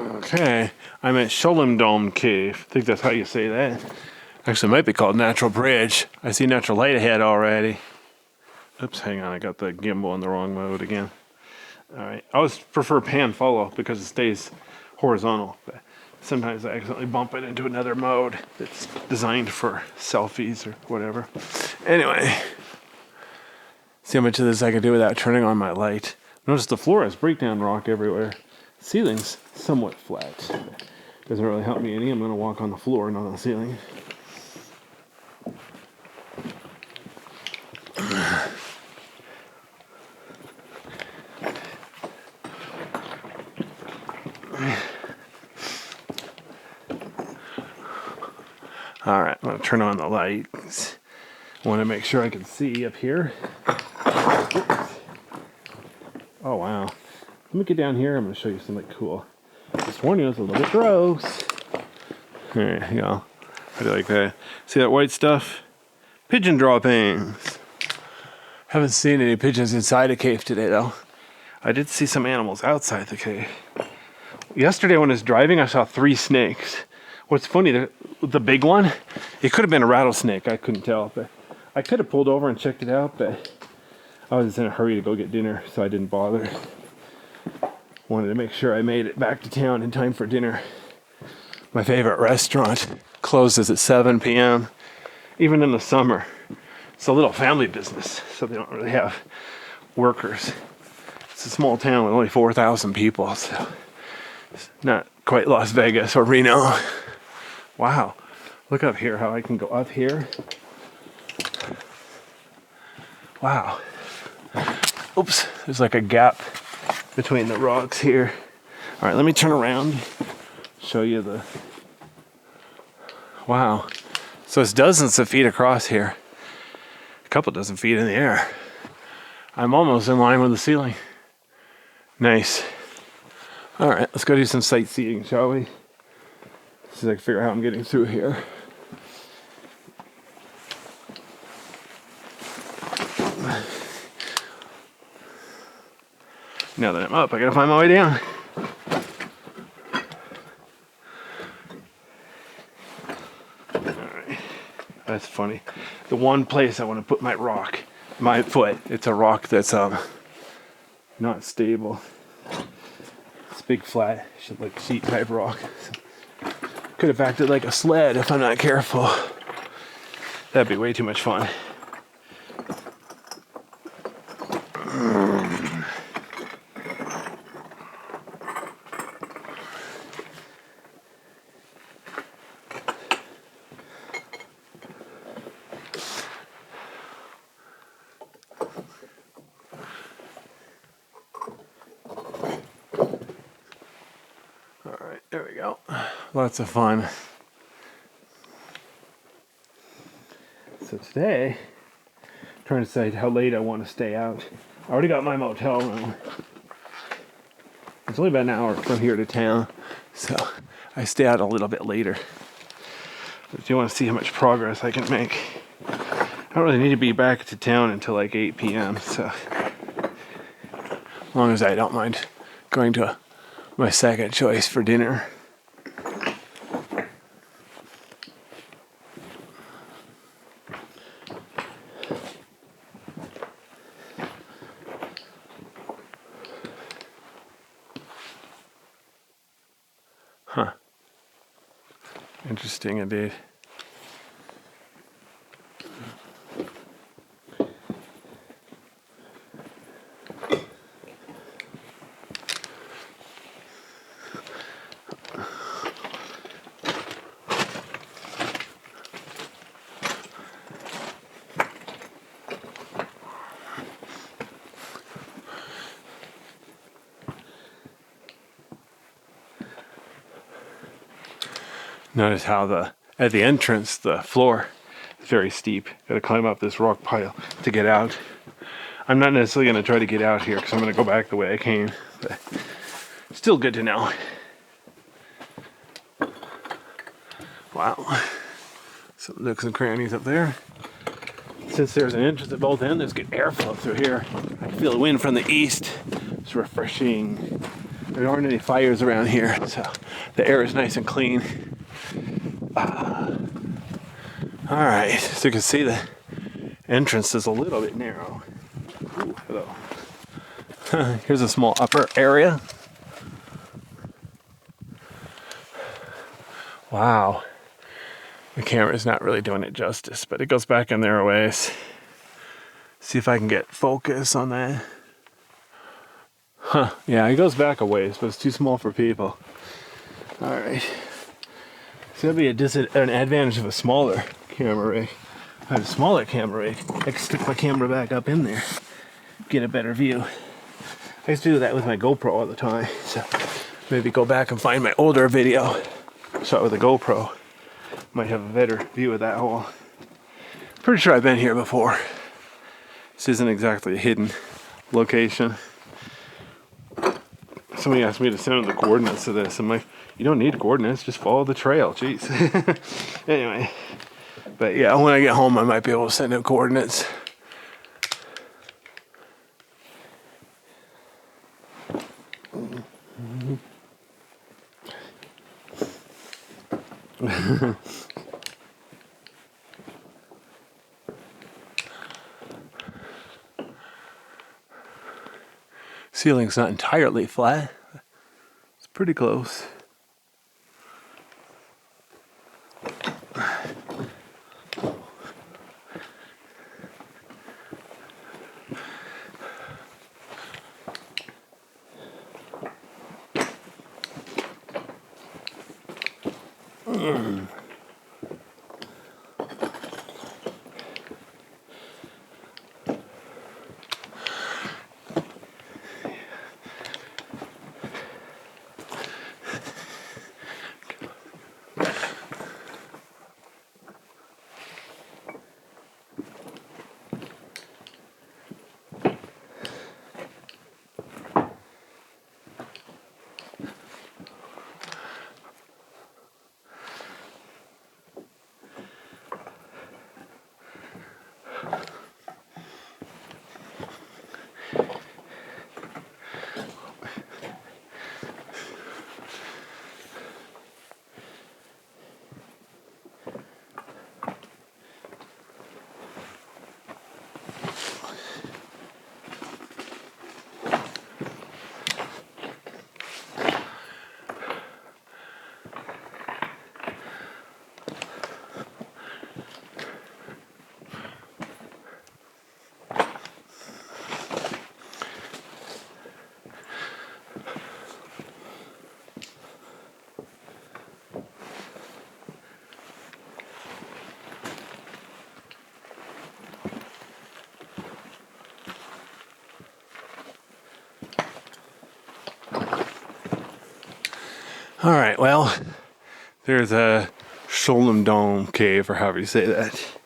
Okay, I'm at Shollendome Cave. I think that's how you say that. Actually, it might be called Natural Bridge. I see natural light ahead already. Oops, hang on, I got the gimbal in the wrong mode again. Alright, I always prefer pan follow because it stays horizontal. But sometimes I accidentally bump it into another mode that's designed for selfies or whatever. Anyway, see how much of this I can do without turning on my light. Notice the floor has breakdown rock everywhere. Ceiling's somewhat flat. Doesn't really help me any. I'm going to walk on the floor, not on the ceiling. Alright, I'm going to turn on the lights. I want to make sure I can see up here. Oops. Oh wow. Let me get down here. I'm going to show you something cool. This morning was a little bit gross. There you go. How do you like that? See that white stuff? Pigeon droppings. Haven't seen any pigeons inside a cave today though. I did see some animals outside the cave. Yesterday when I was driving, I saw 3 snakes. What's funny, the big one, it could have been a rattlesnake. I couldn't tell, but I could have pulled over and checked it out, but I was in a hurry to go get dinner, so I didn't bother. Wanted to make sure I made it back to town in time for dinner. My favorite restaurant closes at 7 p.m. Even in the summer. It's a little family business, so they don't really have workers. It's a small town with only 4,000 people, so it's not quite Las Vegas or Reno. Wow, look up here, how I can go up here. Wow. Oops, there's like a gap between the rocks here. All right, let me turn around, show you the... Wow. So it's dozens of feet across here. A couple dozen feet in the air. I'm almost in line with the ceiling. Nice. All right, let's go do some sightseeing, shall we? See if I can figure out how I'm getting through here. Now that I'm up, I gotta find my way down. Alright, that's funny. The one place I want to put my rock, my foot, it's a rock that's not stable. It's big flat, should like sheet type rock. Could have acted like a sled if I'm not careful. That'd be way too much fun. Alright, there we go. Lots of fun. So today, I'm trying to decide how late I want to stay out. I already got my motel room. It's only about an hour from here to town, so I stay out a little bit later. But if you want to see how much progress I can make, I don't really need to be back to town until like 8 p.m., so as long as I don't mind going to my second choice for dinner. Huh. Interesting indeed. Notice how at the entrance, the floor is very steep. Gotta climb up this rock pile to get out. I'm not necessarily gonna try to get out here because I'm gonna go back the way I came, but still good to know. Wow. Some nooks and crannies up there. Since there's an entrance at both ends, there's good airflow through here. I can feel the wind from the east. It's refreshing. There aren't any fires around here, so the air is nice and clean. Alright, so you can see the entrance is a little bit narrow. Ooh, hello. Here's a small upper area. Wow. The camera's not really doing it justice, but it goes back in there a ways. See if I can get focus on that. Huh, yeah, it goes back a ways, but it's too small for people. Alright. So that'd be an advantage of a smaller camera rig. If I had a smaller camera rig, I could stick my camera back up in there, get a better view. I used to do that with my GoPro all the time, so maybe go back and find my older video shot with a GoPro. Might have a better view of that hole. Pretty sure I've been here before. This isn't exactly a hidden location. Somebody asked me to send them the coordinates of this. I'm like, you don't need coordinates, just follow the trail. Jeez. Anyway, but yeah, when I get home, I might be able to send out coordinates. Ceiling's not entirely flat. It's pretty close. All right, well, there's a Shollendome Cave, or however you say that.